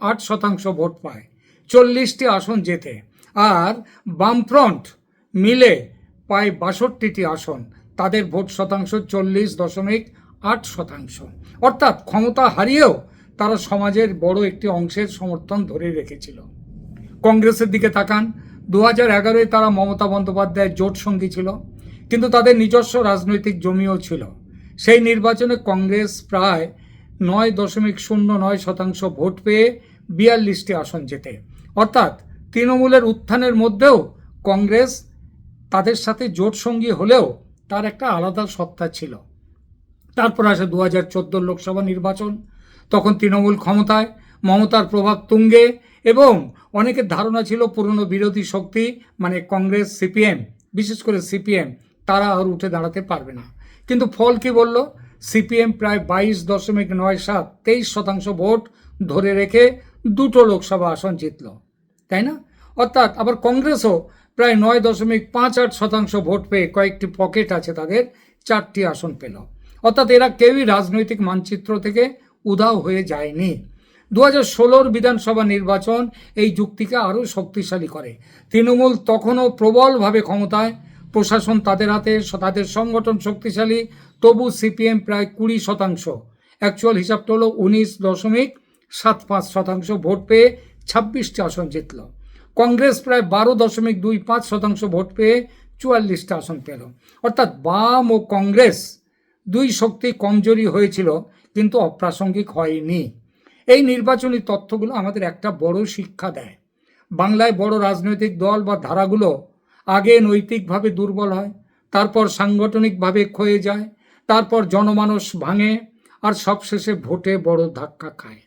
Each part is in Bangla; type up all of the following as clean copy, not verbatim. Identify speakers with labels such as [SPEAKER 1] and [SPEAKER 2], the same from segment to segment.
[SPEAKER 1] 8% ভোট পায়, 40টি আসন জেতে। আর বামফ্রন্ট মিলে পায় 62টি আসন, তাদের ভোট শতাংশ 40.8%। অর্থাৎ ক্ষমতা হারিয়েও তারা সমাজের বড় একটি অংশের সমর্থন ধরে রেখেছিল। কংগ্রেসের দিকে তাকান, 2011-এ তারা মমতা বন্দ্যোপাধ্যায়ের জোট সঙ্গী ছিল, কিন্তু তাদের নিজস্ব রাজনৈতিক জমিও ছিল। সেই নির্বাচনে কংগ্রেস প্রায় 9.09% ভোট পেয়ে 42টি আসন জেতে। অর্থাৎ তৃণমূলের উত্থানের মধ্যেও কংগ্রেস তাদের সাথে জোট সঙ্গী হলেও তার একটা আলাদা সত্তা ছিল। তারপর আসে 2014 লোকসভা নির্বাচন। তখন তৃণমূল ক্ষমতায়, মমতার প্রভাব তুঙ্গে, এবং অনেকের ধারণা ছিল পুরনো বিরোধী শক্তি মানে কংগ্রেস, সিপিএম, বিশেষ করে সিপিএম, তারা আর উঠে দাঁড়াতে পারবে না। কিন্তু ফল কি বলল? সিপিএম প্রায় 22.97, 23% ভোট ধরে রেখে 2টো লোকসভা আসন জিতল, তাই না? অর্থাৎ আবার কংগ্রেসও প্রায় 9.58% ভোট পেয়ে, কয়েকটি পকেট আছে তাদের, 4টি আসন পেল। অর্থাৎ এরা কেউই রাজনৈতিক মানচিত্র থেকে উধাও হয়ে যায়নি। 2016 বিধানসভা নির্বাচন এই যুক্তিকে আরও শক্তিশালী করে। তৃণমূল তখনও প্রবলভাবে ক্ষমতায়, প্রশাসন তাদের হাতে, তাদের সংগঠন শক্তিশালী, তবু সিপিএম প্রায় 20%, অ্যাকচুয়াল হিসাবটা হলো 19.75% ভোট পেয়ে 26টি আসন জিতল। কংগ্রেস প্রায় 12.25% ভোট পেয়ে 44টা আসন পেল। অর্থাৎ বাম ও কংগ্রেস দুই শক্তি কমজোরি হয়েছিল, কিন্তু অপ্রাসঙ্গিক হয়নি। এই নির্বাচনী তথ্যগুলো আমাদের একটা বড় শিক্ষা দেয়। বাংলায় বড় রাজনৈতিক দল বা ধারাগুলো আগে নৈতিকভাবে দুর্বল হয়, তারপর সাংগঠনিকভাবে ক্ষয়ে যায়, তারপর জনমানস ভাঙে, আর সবশেষে ভোটে বড় ধাক্কা খায়।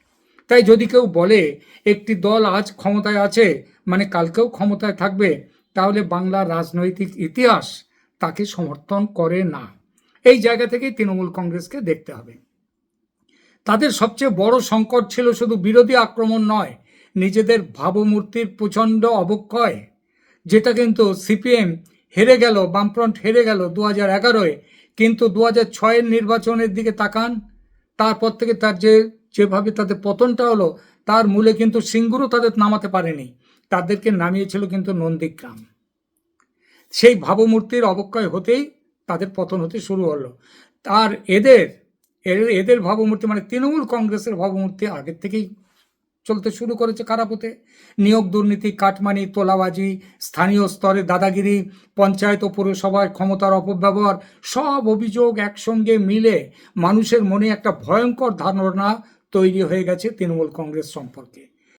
[SPEAKER 1] তাই যদি কেউ বলে একটি দল আজ ক্ষমতায় আছে মানে কালকেও ক্ষমতায় থাকবে, তাহলে বাংলার রাজনৈতিক ইতিহাস তাকে সমর্থন করে না। এই জায়গা থেকেই তৃণমূল কংগ্রেসকে দেখতে হবে। তাদের সবচেয়ে বড় সংকট ছিল শুধু বিরোধী আক্রমণ নয়, নিজেদের ভাবমূর্তির প্রচণ্ড অবক্ষয়, যেটা কিন্তু সিপিএম হেরে গেল, বামফ্রন্ট হেরে গেল 2011-এ, কিন্তু 2006-এর নির্বাচনের দিকে তাকান, তারপর থেকে যেভাবে তাদের পতনটা হলো, তার মূলে কিন্তু সিঙ্গুরও তাদের নামাতে পারেনি, তাদেরকে নামিয়েছিল কিন্তু নন্দীগ্রাম। সেই ভাবমূর্তির অবক্ষয় হতেই তাদের পতন হতে শুরু হলো। আর এদের ভাবমূর্তি মানে তৃণমূল কংগ্রেসের ভাবমূর্তি আগের থেকেই চলতে শুরু করেছে খারাপ হতে। নিয়োগ দুর্নীতি, কাটমানি, তোলাবাজি, স্থানীয় স্তরে দাদাগিরি, পঞ্চায়েত ও পুরসভায় ক্ষমতার অপব্যবহার, সব অভিযোগ একসঙ্গে মিলে মানুষের মনে একটা ভয়ঙ্কর ধারণা তৈরি হয়ে গেছে তৃণমূল কংগ্রেস সম্পর্কে।